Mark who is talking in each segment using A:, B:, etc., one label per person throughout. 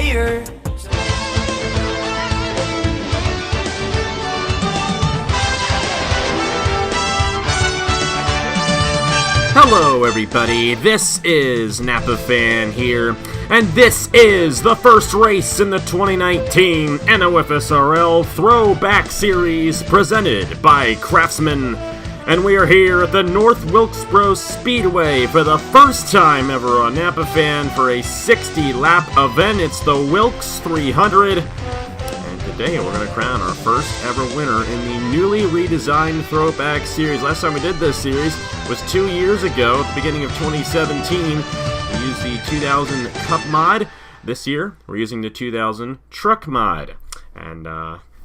A: year.
B: Hello everybody, this is Napa Fan here, and this is the first race in the 2019 NOFSRL Throwback Series presented by Craftsman. And we are here at the North Wilkesboro Speedway for the first time ever on Napa Fan for a 60-lap event. It's the Wilkes 300. And today we're going to crown our first ever winner in the newly redesigned Throwback Series. Last time we did this series was 2 years ago at the beginning of 2017. We used the 2000 Cup mod. This year we're using the 2000 Truck mod. And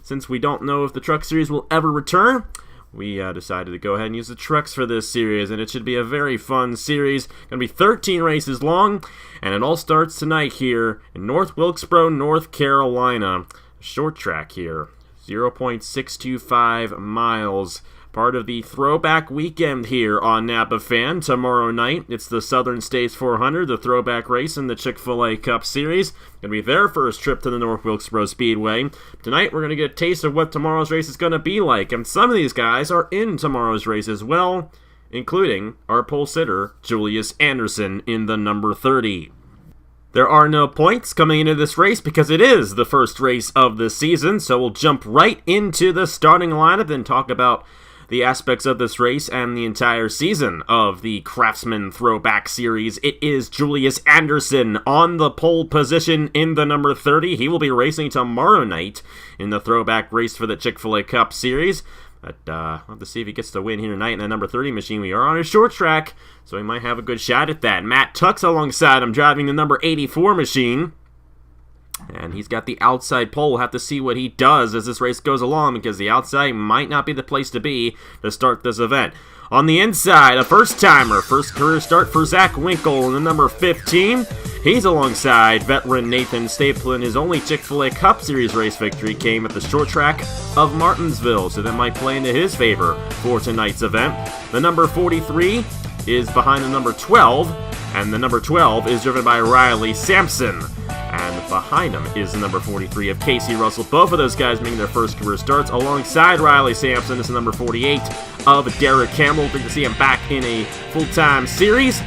B: since we don't know if the Truck Series will ever return, we decided to go ahead and use the trucks for this series, and it should be a very fun series. Going to be 13 races long, and it all starts tonight here in North Wilkesboro, North Carolina. Short track here, 0.625 miles. Part of the Throwback Weekend here on Napa Fan. Tomorrow night, it's the Southern States 400, the Throwback race in the Chick-fil-A Cup Series. Going to be their first trip to the North Wilkesboro Speedway. Tonight, we're going to get a taste of what tomorrow's race is going to be like. And some of these guys are in tomorrow's race as well, including our pole sitter, Julius Anderson, in the number 30. There are no points coming into this race because it is the first race of the season, so we'll jump right into the starting lineup and talk about the aspects of this race and the entire season of the Craftsman Throwback Series. It is Julius Anderson on the pole position in the number 30. He will be racing tomorrow night in the Throwback race for the Chick-fil-A Cup Series. But we'll have to see if he gets the win here tonight in the number 30 machine. We are on a short track, so he might have a good shot at that. Matt Tuck's alongside him, driving the number 84 machine. And he's got the outside pole. We'll have to see what he does as this race goes along, because the outside might not be the place to be to start this event. On the inside, a first-timer. First career start for Zach Winkle in the number 15. He's alongside veteran Nathan Stapleton. His only Chick-fil-A Cup Series race victory came at the short track of Martinsville, so that might play into his favor for tonight's event. The number 43 is behind the number 12, and the number 12 is driven by Riley Sampson. And behind him is the number 43 of Casey Russell. Both of those guys making their first career starts. Alongside Riley Sampson is the number 48 of Derek Campbell. Great to see him back in a full-time series.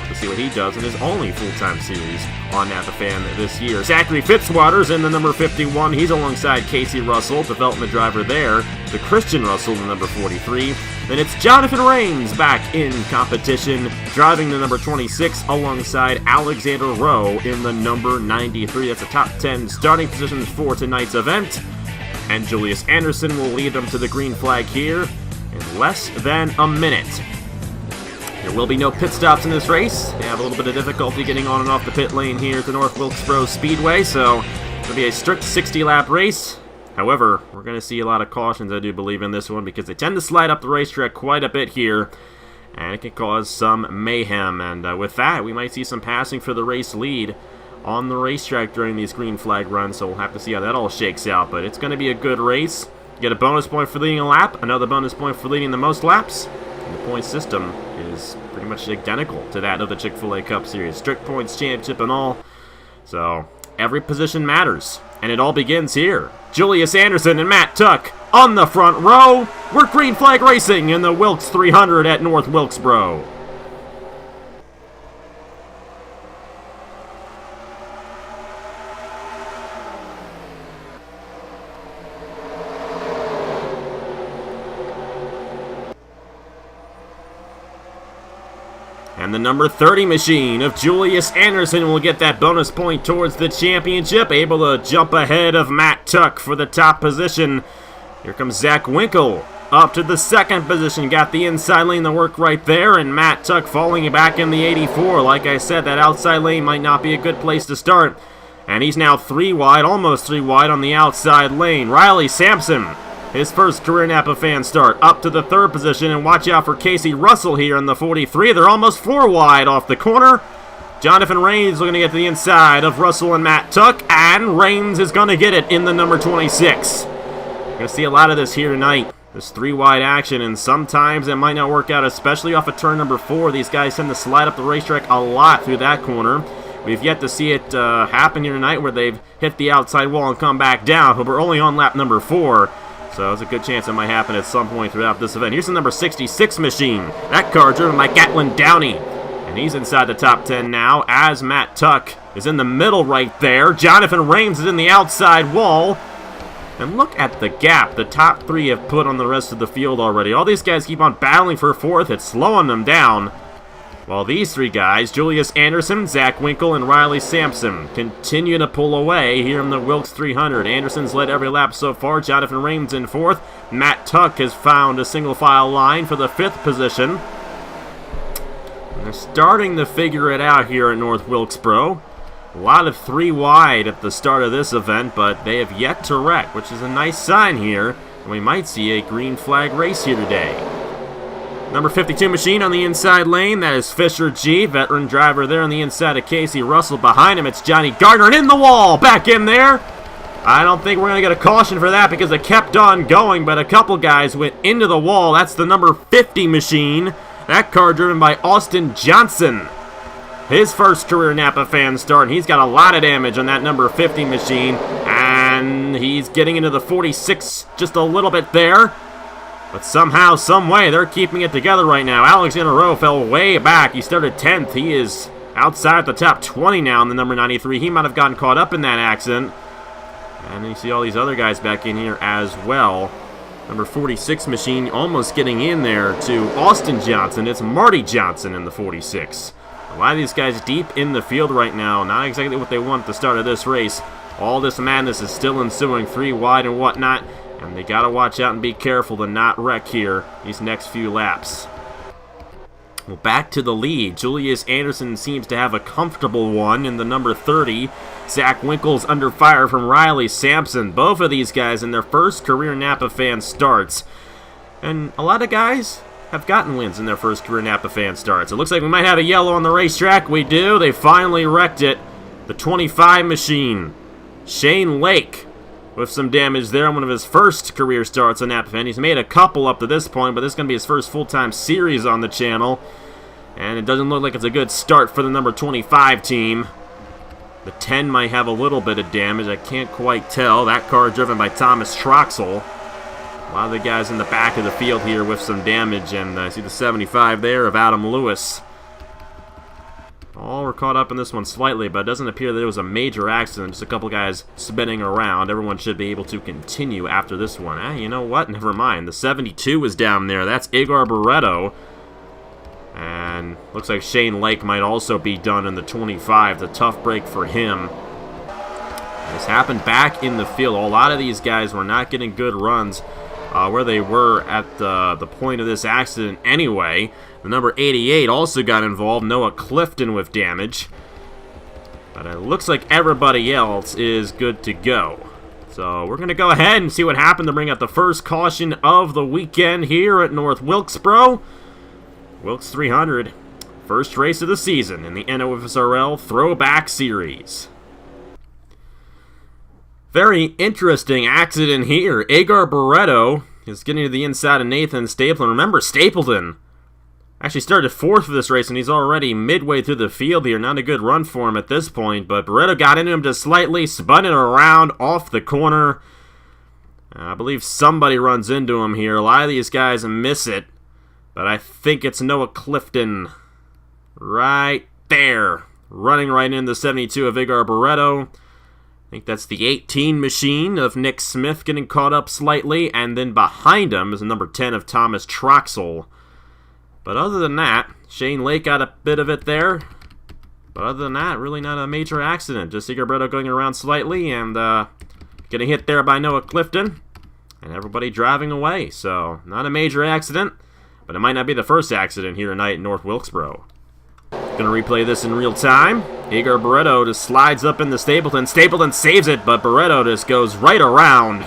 B: To see what he does in his only full-time series on Napa Fan this year. Zachary Fitzwater's in the number 51. He's alongside Casey Russell, development driver there. The Christian Russell in the number 43. Then it's Jonathan Raines back in competition, driving the number 26 alongside Alexander Rowe in the number 93. That's the top 10 starting positions for tonight's event. And Julius Anderson will lead them to the green flag here in less than a minute. There will be no pit stops in this race. They have a little bit of difficulty getting on and off the pit lane here at the North Wilkesboro Speedway, so it'll be a strict 60-lap race. However, we're going to see a lot of cautions, I do believe, in this one, because they tend to slide up the racetrack quite a bit here, and it can cause some mayhem. And with that, we might see some passing for the race lead on the racetrack during these green flag runs, so we'll have to see how that all shakes out. But it's going to be a good race. You get a bonus point for leading a lap, another bonus point for leading the most laps. And the point system is pretty much identical to that of the Chick-fil-A Cup Series. Strict points championship and all. So every position matters. And it all begins here. Julius Anderson and Matt Tuck on the front row. We're green flag racing in the Wilkes 300 at North Wilkesboro. And the number 30 machine of Julius Anderson will get that bonus point towards the championship, able to jump ahead of Matt Tuck for the top position. Here comes Zach Winkle up to the second position, got the inside lane to work right there, and Matt Tuck falling back in the 84. Like I said, that outside lane might not be a good place to start. And he's now 3 wide, almost 3 wide on the outside lane. Riley Sampson, his first career Napa Fan start, up to the third position, and watch out for Casey Russell here in the 43. They're almost 4 wide off the corner. Jonathan Raines looking to get to the inside of Russell and Matt Tuck, and Raines is going to get it in the number 26. We're going to see a lot of this here tonight. This 3 wide action, and sometimes it might not work out, especially off of turn number 4. These guys tend to slide up the racetrack a lot through that corner. We've yet to see it happen here tonight where they've hit the outside wall and come back down, but we're only on lap number 4. So there's a good chance it might happen at some point throughout this event. Here's the number 66 machine. That car driven by Gatlin Downey. And he's inside the top 10 now as Matt Tuck is in the middle right there. Jonathan Rames is in the outside wall. And look at the gap the top 3 have put on the rest of the field already. All these guys keep on battling for 4th. It's slowing them down. While these 3 guys, Julius Anderson, Zach Winkle, and Riley Sampson, continue to pull away here in the Wilkes 300. Anderson's led every lap so far. Jonathan Rames in 4th. Matt Tuck has found a single file line for the 5th position. And they're starting to figure it out here at North Wilkesboro. A lot of 3 wide at the start of this event, but they have yet to wreck, which is a nice sign here. And we might see a green flag race here today. Number 52 machine on the inside lane. That is Fisher G, veteran driver there on the inside of Casey Russell. Behind him, it's Johnny Gardner, and in the wall, back in there. I don't think we're going to get a caution for that because it kept on going, but a couple guys went into the wall. That's the number 50 machine. That car driven by Austin Johnson. His first career Napa fan start, and he's got a lot of damage on that number 50 machine. And he's getting into the 46 just a little bit there. But somehow, some way, they're keeping it together right now. Alexander Rowe fell way back. He started 10th. He is outside the top 20 now in the number 93. He might have gotten caught up in that accident. And you see all these other guys back in here as well. Number 46 machine almost getting in there to Austin Johnson. It's Marty Johnson in the 46. A lot of these guys deep in the field right now. Not exactly what they want at the start of this race. All this madness is still ensuing, 3 wide and whatnot. And they got to watch out and be careful to not wreck here these next few laps. Well, back to the lead. Julius Anderson seems to have a comfortable one in the number 30. Zach Winkle's under fire from Riley Sampson. Both of these guys in their first career Napa fan starts. And a lot of guys have gotten wins in their first career Napa fan starts. It looks like we might have a yellow on the racetrack. We do. They finally wrecked it. The 25 machine. Shane Lake with some damage there on one of his first career starts on Napa fan. He's made a couple up to this point, but this is going to be his first full-time series on the channel. And it doesn't look like it's a good start for the number 25 team. The 10 might have a little bit of damage. I can't quite tell. That car driven by Thomas Troxel. A lot of the guys in the back of the field here with some damage. And I see the 75 there of Adam Lewis. All were caught up in this one slightly, but it doesn't appear that it was a major accident. Just a couple guys spinning around. Everyone should be able to continue after this one. You know what? Never mind. The 72 is down there. That's Igor Barreto. And looks like Shane Lake might also be done in the 25. The tough break for him. This happened back in the field. A lot of these guys were not getting good runs where they were at the point of this accident anyway. The number 88 also got involved, Noah Clifton with damage. But it looks like everybody else is good to go. So we're going to go ahead and see what happened to bring out the first caution of the weekend here at North Wilkesboro. Wilkes 300, first race of the season in the NOFSRL Throwback Series. Very interesting accident here. Igor Barreto is getting to the inside of Nathan Stapleton. Remember, Stapleton actually started 4th for this race, and he's already midway through the field here. Not a good run for him at this point, but Barreto got into him just slightly, spun it around off the corner. I believe somebody runs into him here. A lot of these guys miss it, but I think it's Noah Clifton right there, running right into the 72 of Igor Barreto. I think that's the 18 machine of Nick Smith getting caught up slightly, and then behind him is the number 10 of Thomas Troxel. But other than that, Shane Lake got a bit of it there. But other than that, really not a major accident. Just Igor Barreto going around slightly and getting hit there by Noah Clifton. And everybody driving away. So, not a major accident. But it might not be the first accident here tonight in North Wilkesboro. Going to replay this in real time. Igor Barreto just slides up into Stapleton. Stapleton saves it, but Barreto just goes right around.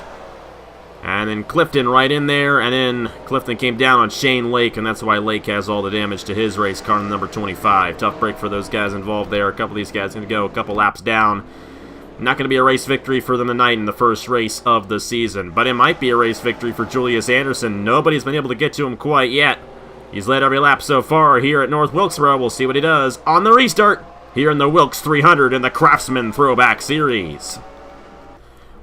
B: And then Clifton right in there, and then Clifton came down on Shane Lake, and that's why Lake has all the damage to his race car in number 25. Tough break for those guys involved there. A couple of these guys going to go a couple laps down. Not going to be a race victory for them tonight in the first race of the season, but it might be a race victory for Julius Anderson. Nobody's been able to get to him quite yet. He's led every lap so far here at North Wilkesboro. We'll see what he does on the restart. here in the Wilkes 300 in the Craftsman Throwback Series.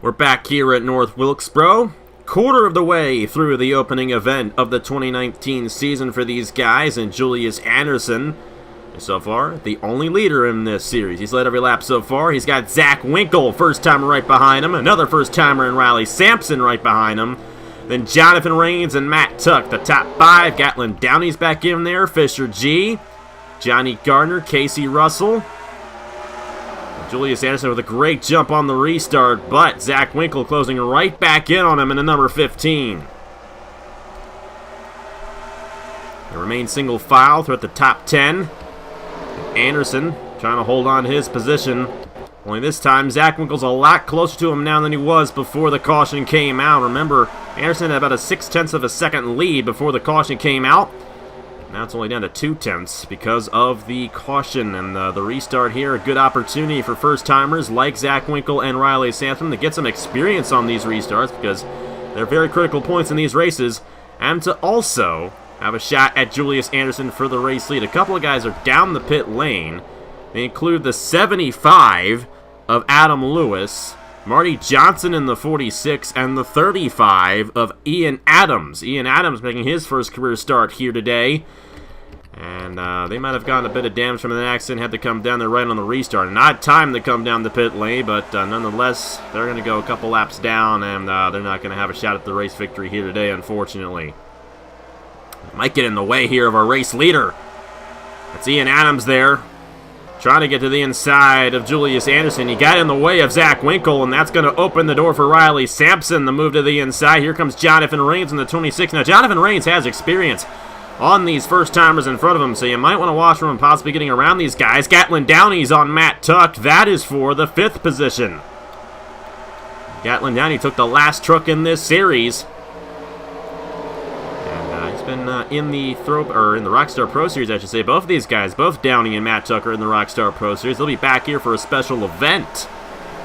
B: We're back here at North Wilkesboro, quarter of the way through the opening event of the 2019 season for these guys, and Julius Anderson so far the only leader in this series. He's led every lap so far. He's got Zach Winkle, first timer, right behind him. Another first timer in Riley Sampson right behind him. Then Jonathan Rains and Matt Tuck, the top 5. Gatlin Downey's back in there. Fisher G, Johnny Gardner, Casey Russell. Julius Anderson with a great jump on the restart, but Zach Winkle closing right back in on him in the number 15. They remain single file throughout the top 10. Anderson trying to hold on to his position. Only this time, Zach Winkle's a lot closer to him now than he was before the caution came out. Remember, Anderson had about a 0.6 of a second lead before the caution came out. Now it's only down to 0.2 because of the caution. And the restart here, a good opportunity for first-timers like Zach Winkle and Riley Sampson to get some experience on these restarts, because they're very critical points in these races, and to also have a shot at Julius Anderson for the race lead. A couple of guys are down the pit lane. They include the 75 of Adam Lewis, Marty Johnson in the 46, and the 35 of Ian Adams. Ian Adams making his first career start here today. And they might have gotten a bit of damage from an accident, had to come down there right on the restart. An odd time to come down the pit lane, but nonetheless, they're going to go a couple laps down, and they're not going to have a shot at the race victory here today, unfortunately. Might get in the way here of our race leader. That's Ian Adams there, trying to get to the inside of Julius Anderson. He got in the way of Zach Winkle, and that's going to open the door for Riley Sampson to move to the inside. Here comes Jonathan Rains in the 26. Now, Jonathan Rains has experience on these first-timers in front of him, so you might want to watch for him possibly getting around these guys. Gatlin Downey's on Matt Tuck. That is for the 5th position. Gatlin Downey took the last truck in this series. Been in the Rockstar Pro Series, I should say. Both of these guys, both Downey and Matt Tucker, in the Rockstar Pro Series. They'll be back here for a special event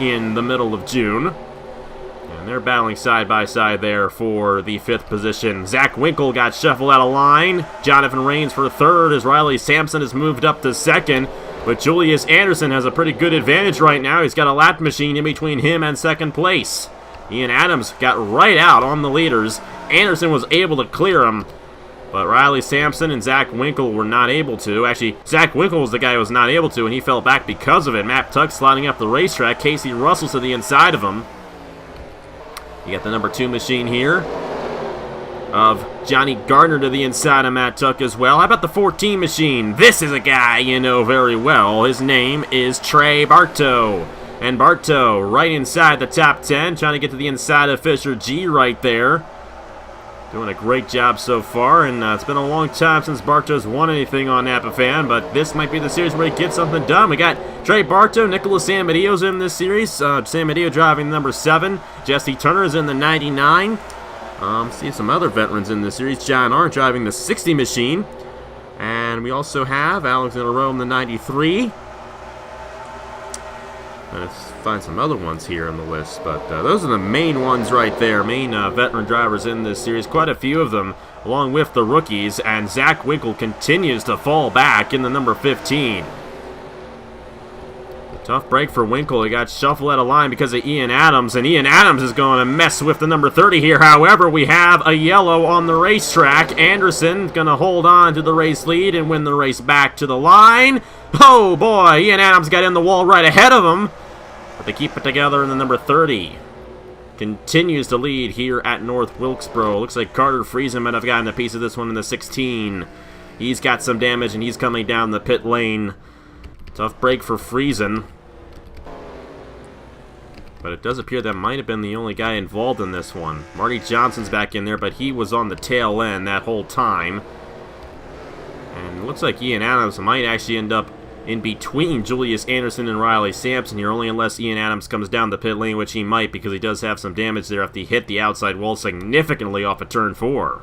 B: in the middle of June. And they're battling side by side there for the 5th position. Zach Winkle got shuffled out of line. Jonathan Rains for 3rd as Riley Sampson has moved up to 2nd. But Julius Anderson has a pretty good advantage right now. He's got a lap machine in between him and 2nd place. Ian Adams got right out on the leaders. Anderson was able to clear him, but Riley Sampson and Zach Winkle were not able to. Actually, Zach Winkle was the guy who was not able to, and he fell back because of it. Matt Tuck sliding up the racetrack. Casey Russell to the inside of him. You got the number 2 machine here of Johnny Gardner to the inside of Matt Tuck as well. How about the 14 machine? This is a guy you know very well. His name is Trey Bartow. And Bartow right inside the top 10, trying to get to the inside of Fisher G right there. Doing a great job so far, and it's been a long time since Bartow's won anything on Napa Fan, but this might be the series where he gets something done. We got Trey Bartow, Nicholas Samedio's in this series. Samedio driving number 7. Jesse Turner's in the 99. See some other veterans in this series. John Arndt driving the 60 machine. And we also have Alexander Rowe in the 93. Let's find some other ones here on the list, but those are the main ones right there, main veteran drivers in this series. Quite a few of them, along with the rookies, and Zach Winkle continues to fall back in the number 15. A tough break for Winkle. He got shuffled out of line because of Ian Adams, and Ian Adams is going to mess with the number 30 here. However, we have a yellow on the racetrack. Anderson going to hold on to the race lead and win the race back to the line. Oh boy, Ian Adams got in the wall right ahead of him, but they keep it together in the number 30. Continues to lead here at North Wilkesboro. Looks like Carter Friesen might have gotten a piece of this one in the 16. He's got some damage, and he's coming down the pit lane. Tough break for Friesen. But it does appear that might have been the only guy involved in this one. Marty Johnson's back in there, but he was on the tail end that whole time. And it looks like Ian Adams might actually end up in between Julius Anderson and Riley Sampson here, only unless Ian Adams comes down the pit lane, which he might, because he does have some damage there after he hit the outside wall significantly off of turn 4.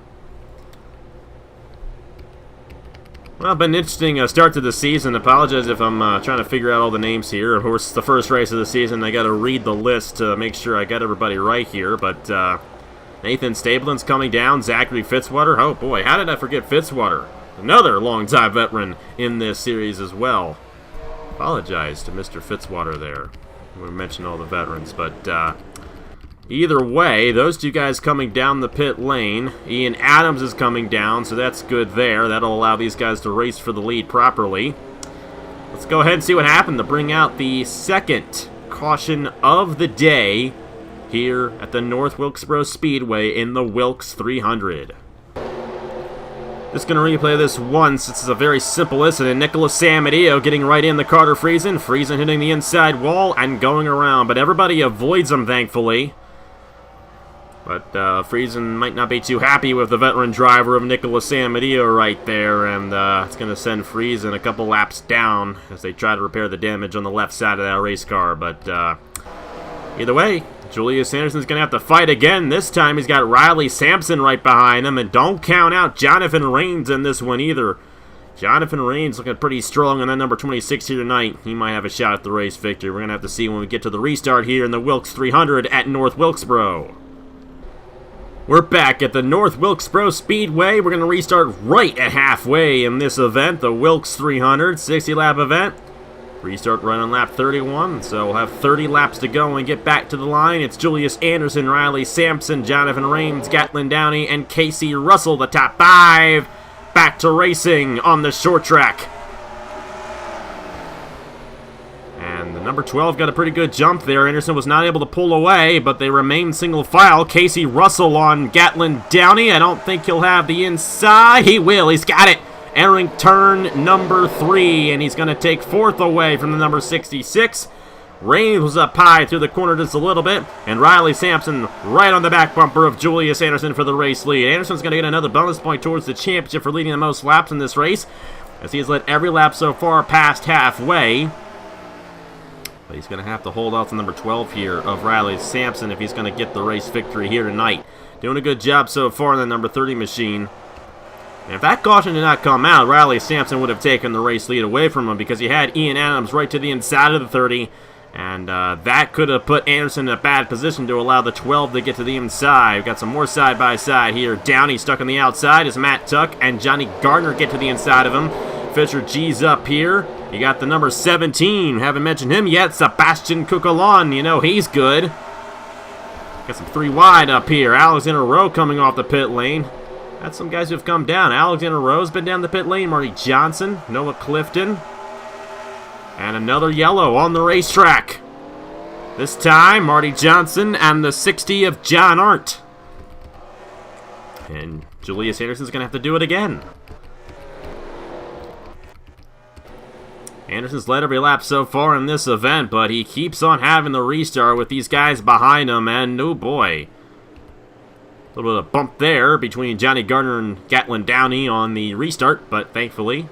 B: Well, it's been an interesting start to the season. Apologize if I'm trying to figure out all the names here. Of course, it's the first race of the season. I got to read the list to make sure I got everybody right here, but Nathan Stablin's coming down. Zachary Fitzwater. Oh boy, how did I forget Fitzwater? Another longtime veteran in this series as well. Apologize to Mr. Fitzwater there. We mentioned all the veterans, but either way, those two guys coming down the pit lane. Ian Adams is coming down, so that's good there. That'll allow these guys to race for the lead properly. Let's go ahead and see what happened to bring out the second caution of the day here at the North Wilkesboro Speedway in the Wilkes 300. Just going to replay this once. This is a very simple incident. Nicholas Samadeo getting right in the Carter Friesen. Friesen hitting the inside wall and going around, but everybody avoids him, thankfully. But Friesen might not be too happy with the veteran driver of Nicholas Samadeo right there, and it's going to send Friesen a couple laps down as they try to repair the damage on the left side of that race car. But either way, Julius Anderson's going to have to fight again. This time he's got Riley Sampson right behind him, and don't count out Jonathan Raines in this one either. Jonathan Raines looking pretty strong on that number 26 here tonight. He might have a shot at the race victory. We're going to have to see when we get to the restart here in the Wilkes 300 at North Wilkesboro. We're back at the North Wilkesboro Speedway. We're going to restart right at halfway in this event, the Wilkes 300 60-lap event. Restart right on lap 31, so we'll have 30 laps to go and get back to the line. It's Julius Anderson, Riley Sampson, Jonathan Raines, Gatlin Downey, and Casey Russell, the top 5. Back to racing on the short track. And the number 12 got a pretty good jump there. Anderson was not able to pull away, but they remain single file. Casey Russell on Gatlin Downey. I don't think he'll have the inside. He will. He's got it. Entering turn number 3, and he's going to take 4th away from the number 66. Raines was up high through the corner just a little bit, and Riley Sampson right on the back bumper of Julius Anderson for the race lead. Anderson's going to get another bonus point towards the championship for leading the most laps in this race, as he has led every lap so far past halfway. But he's going to have to hold off the number 12 here of Riley Sampson if he's going to get the race victory here tonight. Doing a good job so far in the number 30 machine. And if that caution did not come out, Riley Sampson would have taken the race lead away from him because he had Ian Adams right to the inside of the 30, and that could have put Anderson in a bad position to allow the 12 to get to the inside. We've got some more side-by-side here. Downey stuck on the outside as Matt Tuck and Johnny Gardner get to the inside of him. Fisher G's up here. You got the number 17. Haven't mentioned him yet. Sebastian Cucalon. You know he's good. Got some 3 wide up here. Alexander Rowe coming off the pit lane. That's some guys who've come down. Alexander Rowe's been down the pit lane. Marty Johnson, Noah Clifton, and another yellow on the racetrack. This time, Marty Johnson and the 60 of John Arndt. And Julius Anderson's going to have to do it again. Anderson's led every lap so far in this event, but he keeps on having the restart with these guys behind him, and oh boy. A little bit of bump there between Johnny Gardner and Gatlin Downey on the restart, but thankfully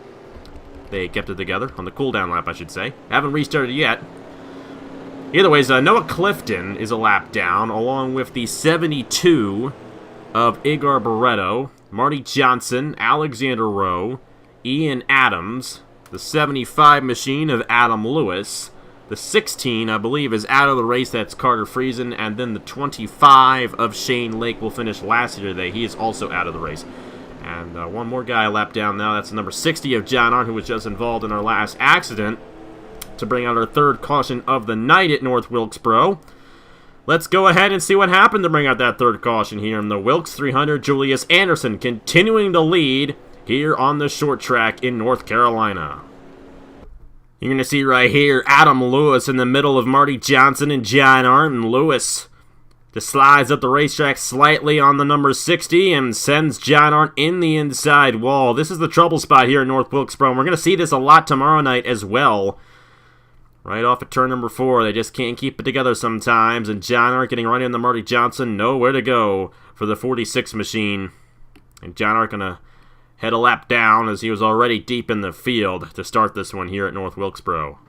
B: they kept it together on the cooldown lap, I should say. Haven't restarted yet. Either ways, Noah Clifton is a lap down, along with the 72 of Igor Barreto, Marty Johnson, Alexander Rowe, Ian Adams, the 75 machine of Adam Lewis. The 16, I believe, is out of the race. That's Carter Friesen. And then the 25 of Shane Lake will finish last year today. He is also out of the race. And one more guy lap down now. That's the number 60 of John Arndt, who was just involved in our last accident, to bring out our 3rd caution of the night at North Wilkesboro. Let's go ahead and see what happened to bring out that 3rd caution here in the Wilkes 300. Julius Anderson continuing to lead here on the short track in North Carolina. You're going to see right here Adam Lewis in the middle of Marty Johnson and John Arndt. And Lewis just slides up the racetrack slightly on the number 60 and sends John Arndt in the inside wall. This is the trouble spot here in North Wilkesboro. And we're going to see this a lot tomorrow night as well. Right off at turn number 4. They just can't keep it together sometimes. And John Arndt getting right into Marty Johnson. Nowhere to go for the 46 machine. And John Arndt going to head a lap down as he was already deep in the field to start this one here at North Wilkesboro.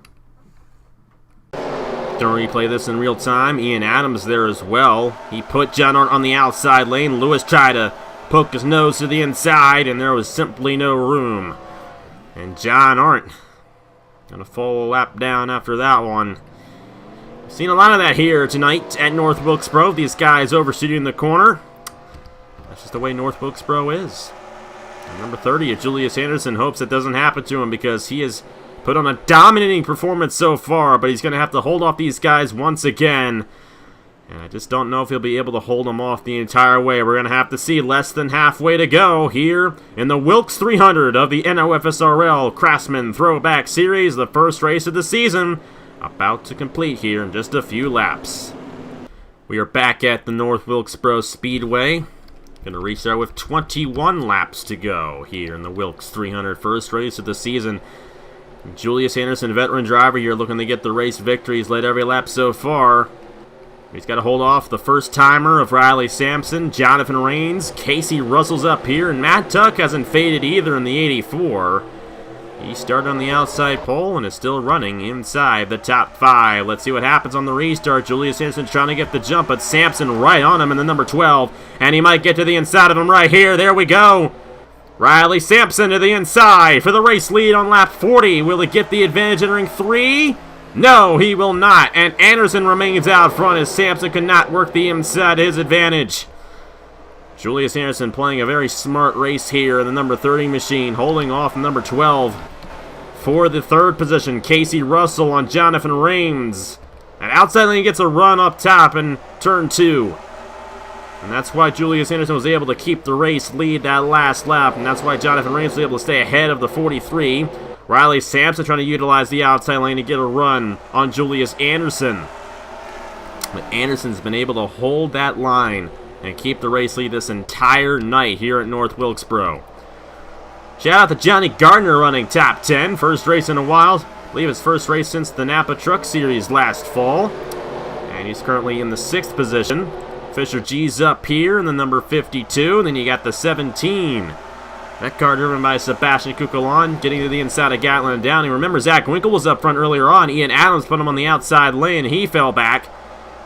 B: Don't replay this in real time. Ian Adams there as well. He put John Arndt on the outside lane. Lewis tried to poke his nose to the inside, and there was simply no room. And John Arndt gonna fall a lap down after that one. Seen a lot of that here tonight at North Wilkesboro. These guys overshooting the corner. That's just the way North Wilkesboro is. And number 30 of Julius Anderson hopes it doesn't happen to him because he has put on a dominating performance so far, but he's going to have to hold off these guys once again. And I just don't know if he'll be able to hold them off the entire way. We're going to have to see less than halfway to go here in the Wilkes 300 of the NOFSRL Craftsman Throwback Series, the first race of the season, about to complete here in just a few laps. We are back at the North Wilkesboro Speedway. Going to restart with 21 laps to go here in the Wilkes 300 first race of the season. Julius Anderson, veteran driver here, looking to get the race victory. He's led every lap so far. He's got to hold off the first-timer of Riley Sampson, Jonathan Rains, Casey Russell's up here, and Matt Tuck hasn't faded either in the 84. He started on the outside pole and is still running inside the top 5. Let's see what happens on the restart. Julius Anderson trying to get the jump, but Sampson right on him in the number 12, and he might get to the inside of him right here. There we go. Riley Sampson to the inside for the race lead on lap 40. Will he get the advantage entering 3? No, he will not, and Anderson remains out front as Sampson could not work the inside to his advantage. Julius Anderson playing a very smart race here in the number 30 machine, holding off number 12 for the third position. Casey Russell on Jonathan Rains. And outside lane gets a run up top in turn 2. And that's why Julius Anderson was able to keep the race lead that last lap, and that's why Jonathan Rains was able to stay ahead of the 43. Riley Sampson trying to utilize the outside lane to get a run on Julius Anderson. But Anderson's been able to hold that line and keep the race lead this entire night here at North Wilkesboro. Shout out to Johnny Gardner running top 10. First race in a while. I believe his first race since the Napa Truck Series last fall. And he's currently in the 6th position. Fisher G's up here in the number 52. And then you got the 17. That car driven by Sebastian Kukulon, getting to the inside of Gatlin and Downing. Remember, Zach Winkle was up front earlier on. Ian Adams put him on the outside lane. He fell back.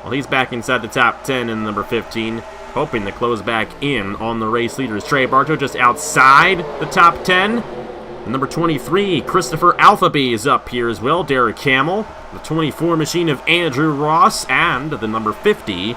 B: Well, he's back inside the top 10 in the number 15, hoping to close back in on the race leaders. Trey Bartow just outside the top 10. The number 23, Christopher Alphaby, is up here as well. Derek Hamill, the 24 machine of Andrew Ross, and the number 50,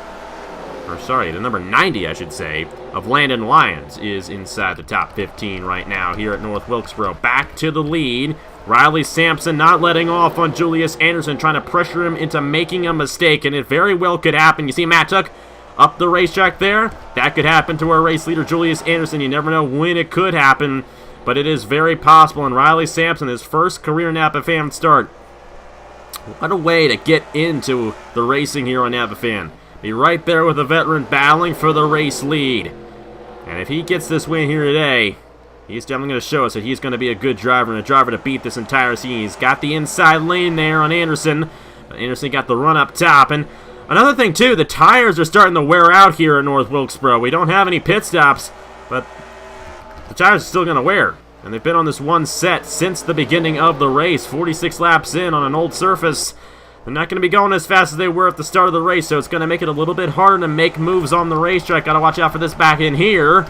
B: or sorry, the number 90, I should say, of Landon Lyons is inside the top 15 right now here at North Wilkesboro. Back to the lead. Riley Sampson not letting off on Julius Anderson, trying to pressure him into making a mistake, and it very well could happen. You see Matt Tuck up the racetrack there? That could happen to our race leader, Julius Anderson. You never know when it could happen, but it is very possible. And Riley Sampson, his first career Napa Fan start. What a way to get into the racing here on Napa Fan. Be right there with a veteran battling for the race lead. And if he gets this win here today, he's definitely going to show us that he's going to be a good driver and a driver to beat this entire scene. He's got the inside lane there on Anderson. But Anderson got the run up top. And another thing, too, the tires are starting to wear out here at North Wilkesboro. We don't have any pit stops, but the tires are still going to wear. And they've been on this one set since the beginning of the race. 46 laps in on an old surface. They're not going to be going as fast as they were at the start of the race, so it's going to make it a little bit harder to make moves on the racetrack. Got to watch out for this back in here.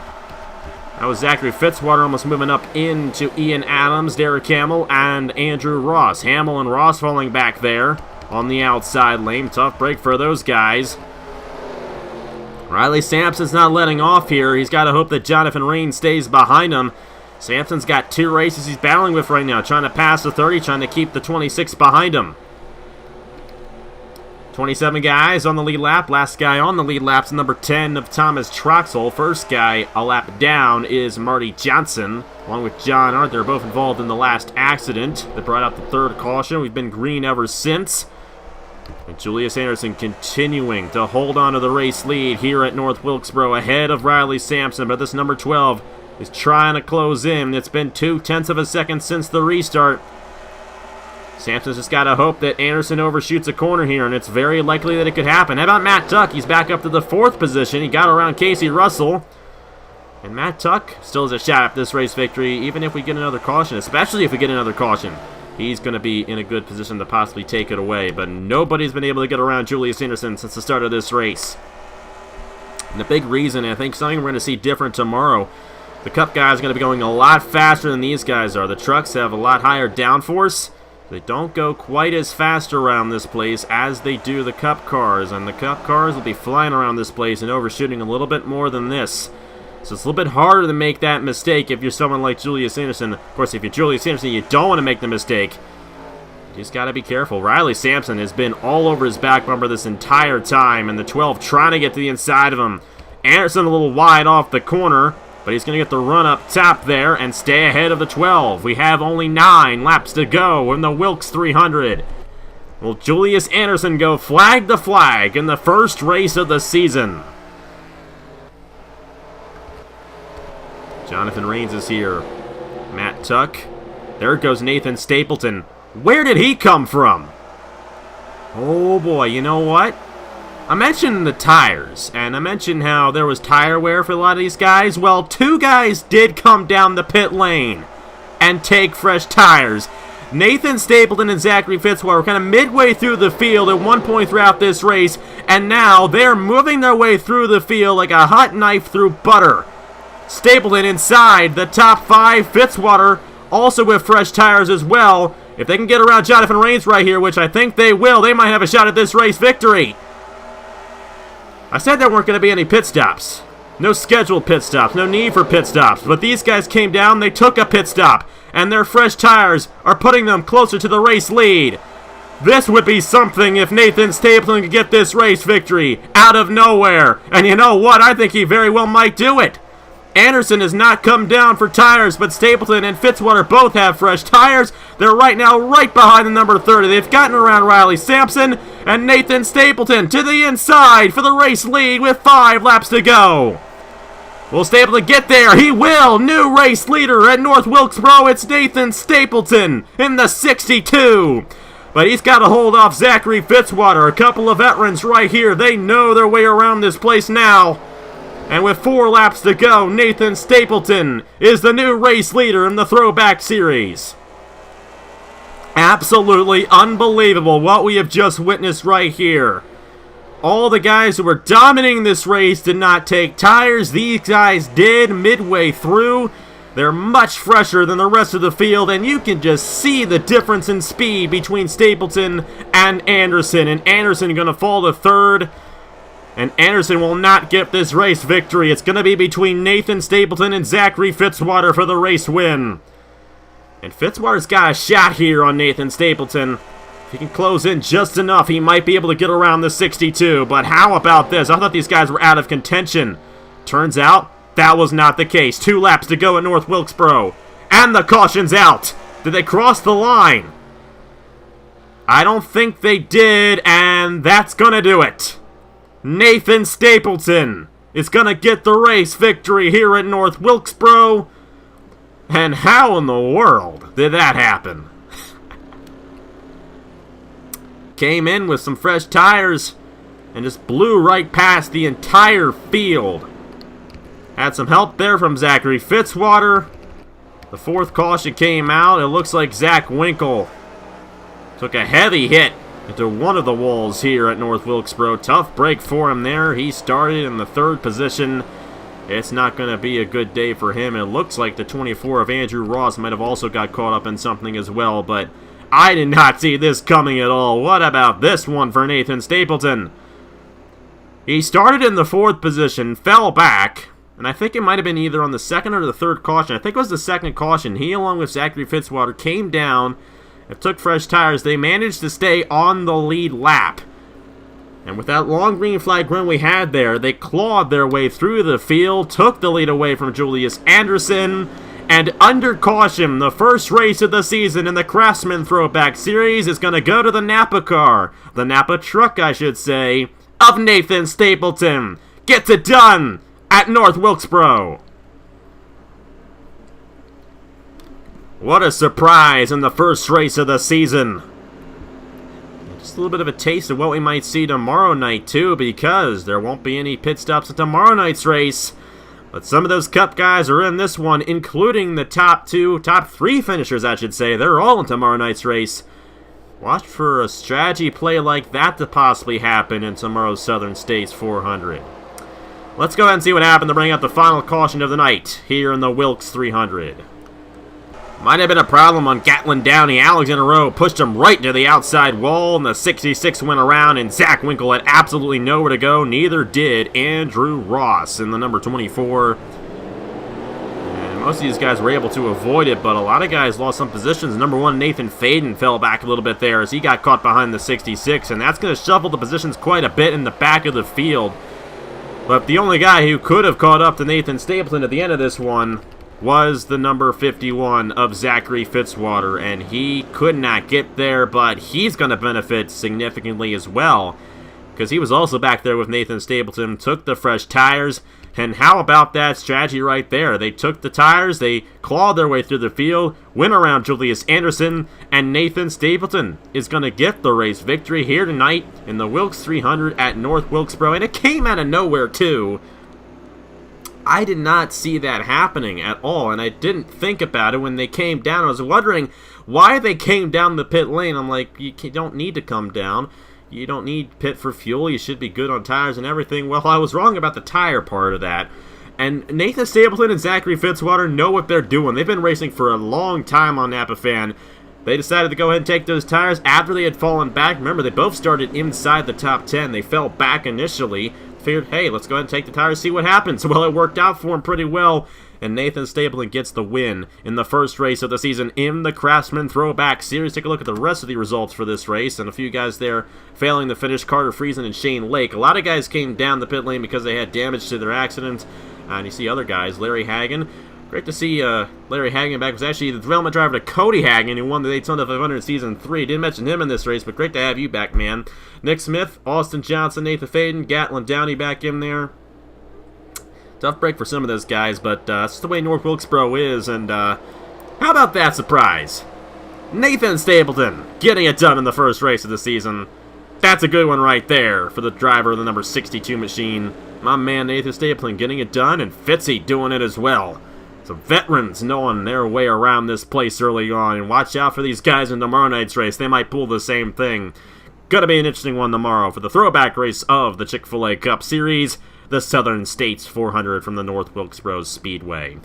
B: That was Zachary Fitzwater almost moving up into Ian Adams, Derek Hamill, and Andrew Ross. Hamill and Ross falling back there on the outside lane. Tough break for those guys. Riley Sampson's not letting off here. He's got to hope that Jonathan Rain stays behind him. Sampson's got 2 races he's battling with right now, trying to pass the 30, trying to keep the 26 behind him. 27 guys on the lead lap. Last guy on the lead lap's number 10 of Thomas Troxel. First guy a lap down is Marty Johnson, along with John Arndt. They're both involved in the last accident that brought out the 3rd caution. We've been green ever since. And Julius Anderson continuing to hold on to the race lead here at North Wilkesboro ahead of Riley Sampson. But this number 12 is trying to close in. It's been 0.2 of a second since the restart. Sampson's just got to hope that Anderson overshoots a corner here, and it's very likely that it could happen. How about Matt Tuck? He's back up to the 4th position. He got around Casey Russell. And Matt Tuck still has a shot at this race victory, even if we get another caution, especially if we get another caution. He's going to be in a good position to possibly take it away, but nobody's been able to get around Julius Anderson since the start of this race. And the big reason, I think something we're going to see different tomorrow, the Cup guys are going to be going a lot faster than these guys are. The trucks have a lot higher downforce. They don't go quite as fast around this place as they do the Cup cars, and the Cup cars will be flying around this place and overshooting a little bit more than this. So it's a little bit harder to make that mistake if you're someone like Julius Anderson. Of course, if you're Julius Anderson, you don't want to make the mistake. Just got to be careful. Riley Sampson has been all over his back bumper this entire time, and the 12 trying to get to the inside of him. Anderson a little wide off the corner, but he's going to get the run up top there and stay ahead of the 12. We have only 9 laps to go in the Wilkes 300. Will Julius Anderson go flag to flag in the first race of the season? Jonathan Rains is here. Matt Tuck. There goes Nathan Stapleton. Where did he come from? Oh boy, you know what? I mentioned the tires, and I mentioned how there was tire wear for a lot of these guys. Well, 2 guys did come down the pit lane and take fresh tires. Nathan Stapleton and Zachary Fitzwater were kind of midway through the field at one point throughout this race, and now they're moving their way through the field like a hot knife through butter. Stapleton inside the top 5. Fitzwater also with fresh tires as well. If they can get around Jonathan Rains right here, which I think they will, they might have a shot at this race victory. I said there weren't going to be any pit stops. No scheduled pit stops, no need for pit stops. But these guys came down, they took a pit stop, and their fresh tires are putting them closer to the race lead. This would be something if Nathan Stapleton could get this race victory out of nowhere. And you know what? I think he very well might do it. Anderson has not come down for tires, but Stapleton and Fitzwater both have fresh tires. They're right now right behind the number 30. They've gotten around Riley Sampson and Nathan Stapleton to the inside for the race lead with 5 laps to go. Will Stapleton get there? He will! New race leader at North Wilkesboro. It's Nathan Stapleton in the 62. But he's got to hold off Zachary Fitzwater. A couple of veterans right here. They know their way around this place now. And with 4 laps to go, Nathan Stapleton is the new race leader in the Throwback Series. Absolutely unbelievable what we have just witnessed right here. All the guys who were dominating this race did not take tires. These guys did midway through. They're much fresher than the rest of the field, and you can just see the difference in speed between Stapleton and Anderson. And Anderson going to fall to 3rd. And Anderson will not get this race victory. It's going to be between Nathan Stapleton and Zachary Fitzwater for the race win. And Fitzwater's got a shot here on Nathan Stapleton. If he can close in just enough, he might be able to get around the 62. But how about this? I thought these guys were out of contention. Turns out that was not the case. 2 laps to go at North Wilkesboro. And the caution's out. Did they cross the line? I don't think they did, and that's going to do it. Nathan Stapleton is going to get the race victory here at North Wilkesboro. And how in the world did that happen? Came in with some fresh tires and just blew right past the entire field. Had some help there from Zachary Fitzwater. The 4th caution came out. It looks like Zach Winkle took a heavy hit into one of the walls here at North Wilkesboro. Tough break for him there. He started in the 3rd position. It's not going to be a good day for him. It looks like the 24 of Andrew Ross might have also got caught up in something as well, but I did not see this coming at all. What about this one for Nathan Stapleton? He started in the 4th position, fell back, and I think it might have been either on the 2nd or the 3rd caution. I think it was the 2nd caution. He, along with Zachary Fitzwater, came down. It took fresh tires. They managed to stay on the lead lap. And with that long green flag run we had there, they clawed their way through the field, took the lead away from Julius Anderson, and under caution, the first race of the season in the Craftsman Throwback Series is going to go to the Napa car. The Napa truck, I should say, of Nathan Stapleton. Gets it done at North Wilkesboro. What a surprise in the first race of the season. Just a little bit of a taste of what we might see tomorrow night, too, because there won't be any pit stops at tomorrow night's race. But some of those Cup guys are in this one, including the top 3 finishers, I should say. They're all in tomorrow night's race. Watch for a strategy play like that to possibly happen in tomorrow's Southern States 400. Let's go ahead and see what happened to bring out the final caution of the night here in the Wilkes 300. Might have been a problem on Gatlin Downey. Alexander Rowe pushed him right to the outside wall, and the 66 went around, and Zach Winkle had absolutely nowhere to go. Neither did Andrew Ross in the number 24. And Most of these guys were able to avoid it, but a lot of guys lost some positions. Number 1, Nathan Faden fell back a little bit there as he got caught behind the 66, and that's going to shuffle the positions quite a bit in the back of the field. But the only guy who could have caught up to Nathan Stapleton at the end of this one was the number 51 of Zachary Fitzwater, and he could not get there, but he's going to benefit significantly as well, because he was also back there with Nathan Stapleton, took the fresh tires. And how about that strategy right there? They took the tires, they clawed their way through the field, went around Julius Anderson, and Nathan Stapleton is going to get the race victory here tonight in the Wilkes 300 at North Wilkesboro. And it came out of nowhere, too. I did not see that happening at all, and I didn't think about it when they came down. I was wondering why they came down the pit lane. I'm like, you don't need to come down. You don't need pit for fuel. You should be good on tires and everything. Well, I was wrong about the tire part of that. And Nathan Stapleton and Zachary Fitzwater know what they're doing. They've been racing for a long time on Napa Fan. They decided to go ahead and take those tires after they had fallen back. Remember, they both started inside the top 10. They fell back initially. Figured, hey, let's go ahead and take the tires, see what happens. Well, it worked out for them pretty well. And Nathan Stapleton gets the win in the first race of the season in the Craftsman Throwback Series. Take a look at the rest of the results for this race, and a few guys there failing to finish: Carter Friesen and Shane Lake. A lot of guys came down the pit lane because they had damage to their accidents. And you see other guys, Larry Hagan. Great to see Larry Hagan back. Was actually the development driver to Cody Hagan, who won the Daytona 500 Season 3. Didn't mention him in this race, but great to have you back, man. Nick Smith, Austin Johnson, Nathan Faden, Gatlin Downey back in there. Tough break for some of those guys, but that's the way North Wilkesboro is, and how about that surprise? Nathan Stapleton getting it done in the first race of the season. That's a good one right there for the driver of the number 62 machine. My man Nathan Stapleton getting it done, and Fitzy doing it as well. So veterans knowing their way around this place early on, and watch out for these guys in tomorrow night's race. They might pull the same thing. Gonna be an interesting one tomorrow for the throwback race of the Chick-fil-A Cup Series, the Southern States 400 from the North Wilkesboro Speedway.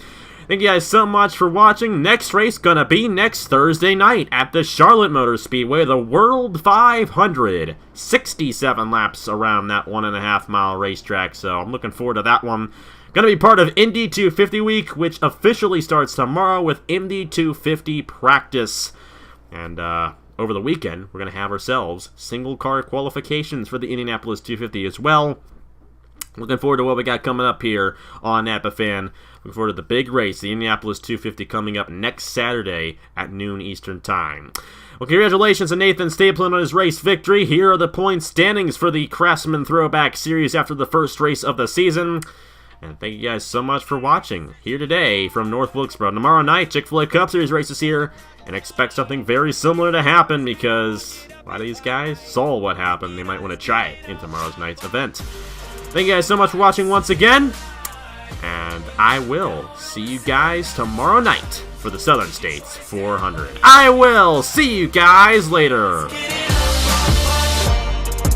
B: Thank you guys so much for watching. Next race gonna be next Thursday night at the Charlotte Motor Speedway, the World 500. 67 laps around that 1.5 mile racetrack, so I'm looking forward to that one. Gonna be part of Indy 250 week, which officially starts tomorrow with Indy 250 practice. And over the weekend, we're gonna have ourselves single car qualifications for the Indianapolis 250 as well. Looking forward to what we got coming up here on Napa Fan. Looking forward to the big race, the Indianapolis 250, coming up next Saturday at noon Eastern Time. Well, congratulations to Nathan Stapleton on his race victory. Here are the point standings for the Craftsman Throwback Series after the first race of the season. And thank you guys so much for watching here today from North Wilkesboro. Tomorrow night, Chick-fil-A Cup Series races here, and expect something very similar to happen because a lot of these guys saw what happened. They might want to try it in tomorrow's night's event. Thank you guys so much for watching once again, and I will see you guys tomorrow night for the Southern States 400. I will see you guys later.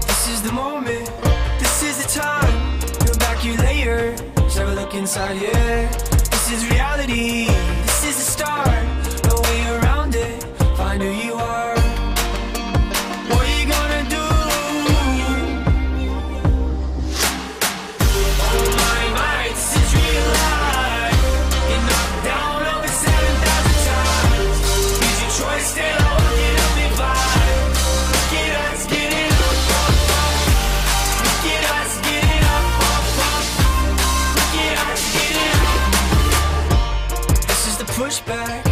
A: This is the moment, this is the time. Go back you later, just have a look inside, yeah. This is reality, this is the start. No way around it, find who you are. What are you gonna do? Push back.